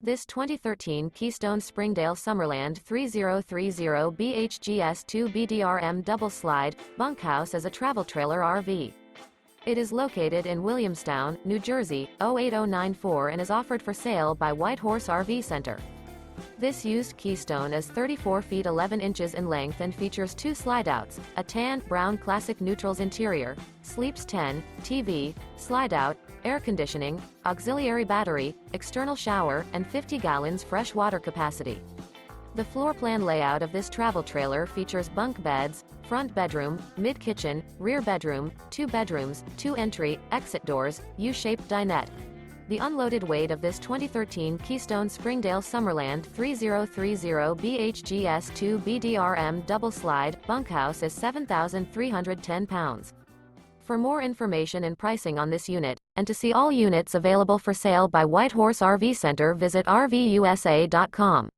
This 2013 Keystone Springdale Summerland 3030 BHGS2 Double Slide Bunkhouse is a travel trailer RV. It is located in Williamstown, New Jersey, 08094 and is offered for sale by White Horse RV Center. This used Keystone is 34 feet 11 inches in length and features two slideouts, a tan, brown classic neutrals interior, sleeps 10, TV, slideout, air conditioning, auxiliary battery, external shower, and 50 gallons fresh water capacity. The floor plan layout of this travel trailer features bunk beds, front bedroom, mid-kitchen, rear bedroom, 2 bedrooms, 2 entry, exit doors, U-shaped dinette. The unloaded weight of this 2013 Keystone Springdale Summerland 3030 BHGS2 Double Slide Bunkhouse is 7,310 pounds. For more information and pricing on this unit, and to see all units available for sale by White Horse RV Center, visit RVUSA.com.